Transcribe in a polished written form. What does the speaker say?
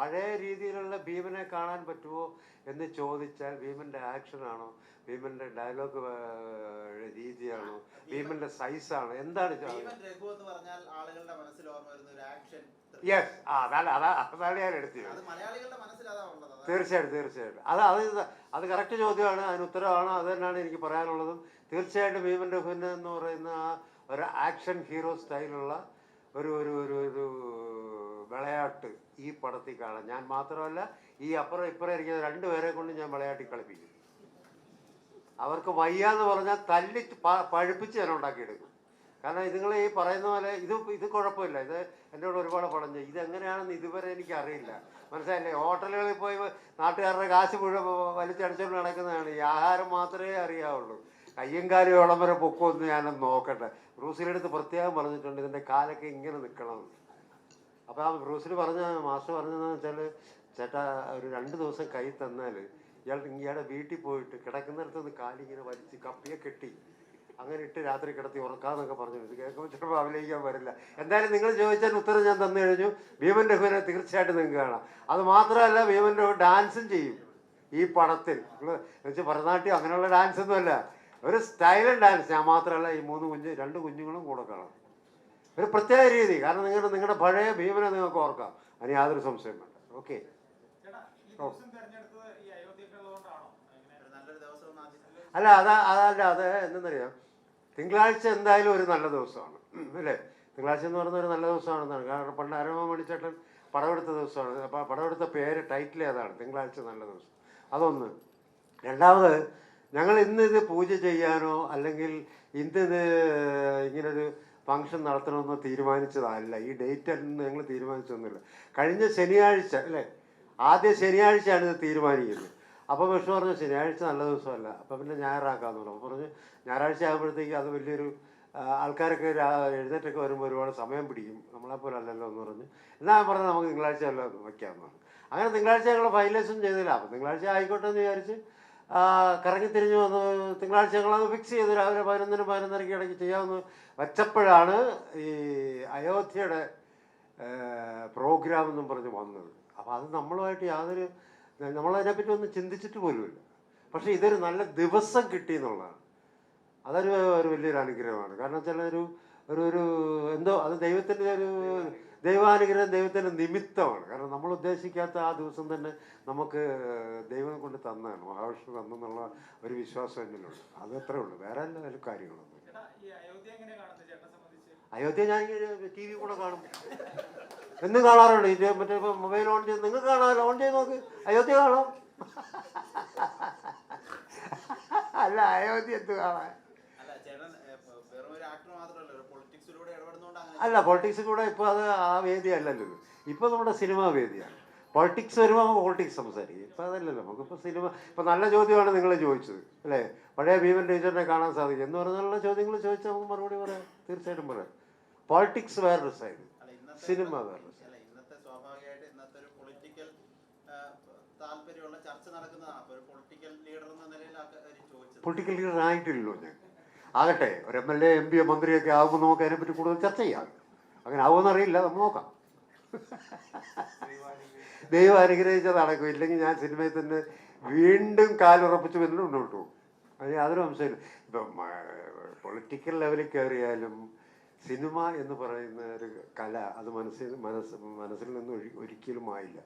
പഴയ രീതിയിലുള്ള ഭീമനെ കാണാൻ പറ്റുമോ എന്ന് ചോദിച്ചാൽ ഭീമൻ്റെ ആക്ഷനാണോ, ഭീമൻ്റെ ഡയലോഗ് രീതിയാണോ, ഭീമൻ്റെ സൈസാണോ, എന്താണ്? യെസ്, അതാണ് ഞാൻ എടുത്തത്. തീർച്ചയായിട്ടും തീർച്ചയായിട്ടും അത് കറക്റ്റ് ചോദ്യമാണ്, അതിന് ഉത്തരവാണ്. അത് തന്നെയാണ് എനിക്ക് പറയാനുള്ളതും. തീർച്ചയായിട്ടും ഭീമൻ രഘുവിൻ എന്ന് പറയുന്ന ആ ഒരു ആക്ഷൻ ഹീറോ സ്റ്റൈലുള്ള ഒരു ഒരു ഒരു ഒരു വിളയാട്ട് ഈ പടത്തിൽ കാണാം. ഞാൻ മാത്രമല്ല, ഈ അപ്പുറം ഇപ്പുറം ഇരിക്കുന്ന രണ്ടുപേരെ കൊണ്ട് ഞാൻ വിളയാട്ടി കളിപ്പിക്കും. അവർക്ക് വയ്യാന്ന് പറഞ്ഞാൽ തല്ലി പഴുപ്പിച്ച് ഞാൻ ഉണ്ടാക്കിയെടുക്കും. കാരണം ഇതുങ്ങൾ ഈ പറയുന്ന പോലെ ഇത് കുഴപ്പമില്ല. ഇത് എന്നോട് ഒരുപാട് പറഞ്ഞു, ഇതെങ്ങനെയാണെന്ന് ഇതുവരെ എനിക്ക് അറിയില്ല. മനസ്സിലായില്ലേ? ഹോട്ടലുകളിൽ പോയി നാട്ടുകാരുടെ കാശ് മുഴുവൻ വലിച്ചടിച്ചുകൊണ്ട് നടക്കുന്നതാണ്. ഈ ആഹാരം മാത്രമേ അറിയാവുള്ളൂ. കയ്യും കാലും ഓളം വരെ പൊക്കമൊന്ന് ഞാനൊന്ന് നോക്കട്ടെ. ബ്രൂസിലെടുത്ത് പ്രത്യേകം പറഞ്ഞിട്ടുണ്ട് ഇതിൻ്റെ കാലൊക്കെ ഇങ്ങനെ നിൽക്കണം. അപ്പോൾ ആ ബ്രൂസിൽ മാസ്റ്റർ പറഞ്ഞതെന്ന് വെച്ചാൽ, ചേട്ടാ ഒരു 2 ദിവസം കൈ തന്നാൽ ഇയാളുടെ വീട്ടിൽ പോയിട്ട് കിടക്കുന്നിടത്തുനിന്ന് കാലിങ്ങനെ വലിച്ച് കപ്പിയെ കെട്ടി അങ്ങനെ ഇട്ട് രാത്രി കിടത്തി ഉറക്കാന്നൊക്കെ പറഞ്ഞിട്ടുണ്ട്. കേൾക്കുമ്പോൾ ചിലപ്പോൾ അഭിനയിക്കാൻ വരില്ല. എന്തായാലും നിങ്ങൾ ചോദിച്ചാൽ ഉത്തരം ഞാൻ തന്നു കഴിഞ്ഞു. ഭീമൻ രഘുവിനെ തീർച്ചയായിട്ടും നിങ്ങൾക്ക് കാണാം. അത് മാത്രമല്ല, ഭീമൻ രഘു ഡാൻസും ചെയ്യും ഈ പടത്തിൽ. നിങ്ങൾ വെച്ച് ഭരതനാട്യം അങ്ങനെയുള്ള ഡാൻസൊന്നും അല്ല, ഒരു സ്റ്റൈലൻ ഡാൻസ്. ഞാൻ മാത്രമല്ല, ഈ 2 കുഞ്ഞുങ്ങളും കൂടെ കാണാം. ഒരു പ്രത്യേക രീതി. കാരണം നിങ്ങളുടെ പഴയ ഭീമനെ നിങ്ങൾക്ക് ഓർക്കാം, അതിന് യാതൊരു സംശയം വേണ്ട. ഓക്കെ. അല്ല അത് എന്തെന്നറിയാം, തിങ്കളാഴ്ച എന്തായാലും ഒരു നല്ല ദിവസമാണ് അല്ലേ? തിങ്കളാഴ്ച എന്ന് പറയുന്ന ഒരു നല്ല ദിവസമാണെന്നാണ്. കാരണം പണ്ട് അരമ മണിച്ചേട്ടൻ പടമെടുത്ത ദിവസമാണ്. അപ്പോൾ പടമെടുത്ത ടൈറ്റിൽ അതാണ്, തിങ്കളാഴ്ച നല്ല ദിവസം. അതൊന്ന്. രണ്ടാമത്, ഞങ്ങൾ ഇന്നിത് പൂജ ചെയ്യാനോ അല്ലെങ്കിൽ ഇന്നിത് ഇങ്ങനൊരു ഫംഗ്ഷൻ നടത്തണമെന്നോ തീരുമാനിച്ചതല്ല. ഈ ഡേറ്റ് അന്ന് ഞങ്ങൾ തീരുമാനിച്ചൊന്നുമില്ല. കഴിഞ്ഞ ശനിയാഴ്ച അല്ലേ, ആദ്യ ശനിയാഴ്ചയാണ് ഇത് തീരുമാനിക്കുന്നത്. അപ്പോൾ വിഷ്ണു പറഞ്ഞു ശനിയാഴ്ച നല്ല ദിവസമല്ല, അപ്പോൾ പിന്നെ ഞായറാക്കാമെന്ന് പറഞ്ഞു. അപ്പോൾ പറഞ്ഞു ഞായറാഴ്ച ആകുമ്പോഴത്തേക്ക് അത് വലിയൊരു ആൾക്കാരൊക്കെ എഴുന്നേറ്റൊക്കെ വരുമ്പോൾ ഒരുപാട് സമയം പിടിക്കും, നമ്മളെപ്പോലെ അല്ലല്ലോ എന്ന് പറഞ്ഞു. എന്നാൽ ഞാൻ പറഞ്ഞു നമുക്ക് തിങ്കളാഴ്ച അല്ല വയ്ക്കാമെന്ന് പറഞ്ഞു. അങ്ങനെ തിങ്കളാഴ്ച ഞങ്ങൾ ഫൈനലൈസും ചെയ്തില്ല. അപ്പോൾ തിങ്കളാഴ്ച ആയിക്കോട്ടെ എന്ന് വിചാരിച്ച് കറങ്ങിത്തിരിഞ്ഞ് വന്ന് തിങ്കളാഴ്ച ഞങ്ങളത് ഫിക്സ് ചെയ്ത് രാവിലെ 11-11:30 ഇടയ്ക്ക് ചെയ്യാമെന്ന് വെച്ചപ്പോഴാണ് ഈ അയോധ്യയുടെ പ്രോഗ്രാം എന്നും പറഞ്ഞ് വന്നത്. അപ്പോൾ അത് നമ്മളുമായിട്ട് നമ്മളതിനെപ്പറ്റി ഒന്നും ചിന്തിച്ചിട്ട് പോലുമില്ല. പക്ഷേ ഇതൊരു നല്ല ദിവസം കിട്ടി എന്നുള്ളതാണ്. അതൊരു വലിയൊരു അനുഗ്രഹമാണ്. കാരണം വെച്ചാൽ ഒരു എന്തോ അത് ദൈവത്തിൻ്റെ ദൈവാനുഗ്രഹം, ദൈവത്തിൻ്റെ നിമിത്തമാണ്. കാരണം നമ്മൾ ഉദ്ദേശിക്കാത്ത ആ ദിവസം തന്നെ നമുക്ക് ദൈവം കൊണ്ട് തന്നതാണ്, മഹാവിഷ്ണു തന്നെന്നുള്ള ഒരു വിശ്വാസം എന്നിലുണ്ട്. അത് അത്രേ ഉള്ളൂ, വേറെ എല്ലാ കാര്യങ്ങളൊന്നും. അയോധ്യ ഞാൻ TV കൂടെ കാണും, എന്നും കാണാറുണ്ട്. ഇത് മറ്റേ മൊബൈൽ ഓൺ ചെയ്ത് നിങ്ങൾക്ക് കാണാമല്ലോ, ഓൺ ചെയ്ത് നോക്ക്, അയോധ്യ കാണാം. അല്ല, അയോധ്യ എന്ത് കാണാൻ? അല്ല, പൊളിറ്റിക്സിലൂടെ ഇപ്പോൾ അത് ആ വേദി അല്ലല്ലോ. ഇപ്പോൾ നമ്മുടെ സിനിമാ വേദിയാണ്. പൊളിറ്റിക്സ് വരുമ്പോൾ നമുക്ക് പൊളിറ്റിക്സ് സംസാരിക്കും. ഇപ്പോൾ അതല്ലല്ലോ, നമുക്കിപ്പോൾ സിനിമ. ഇപ്പോൾ നല്ല ചോദ്യമാണ് നിങ്ങൾ ചോദിച്ചത് അല്ലേ? പഴയ ഭീമൻ ടീച്ചറിനെ കാണാൻ സാധിക്കും എന്ന് പറഞ്ഞുള്ള ചോദ്യങ്ങൾ ചോദിച്ചാൽ നമുക്ക് മറുപടി പറയാം, തീർച്ചയായിട്ടും പറയാം. പൊളിറ്റിക്സ് വേറൊരു സൈഡ്, സിനിമ വേറൊരു സൈഡ്. പൊളിറ്റിക്കൽ ലീഡർ ആയിട്ടില്ലല്ലോ ഞാൻ. ആകട്ടെ, ഒരു MLA MP മന്ത്രിയൊക്കെ ആകുമ്പോൾ നമുക്ക് അതിനെപ്പറ്റി കൂടുതൽ ചർച്ച ചെയ്യാം. അങ്ങനെ ആവുമെന്നറിയില്ല, നമ്മൾ നോക്കാം. ദൈവം അനുഗ്രഹിച്ചത് നടക്കും. ഇല്ലെങ്കിൽ ഞാൻ സിനിമയിൽ തന്നെ വീണ്ടും കാലുറപ്പിച്ച് പിന്നെ മുന്നോട്ട് പോകും. അതിന് യാതൊരു സംശയമില്ല. ഇപ്പം പൊളിറ്റിക്കൽ ലെവലിൽ കയറിയാലും സിനിമ എന്ന് പറയുന്ന ഒരു കല അത് മനസ്സിൽ നിന്ന് ഒരിക്കലും ആയില്ല.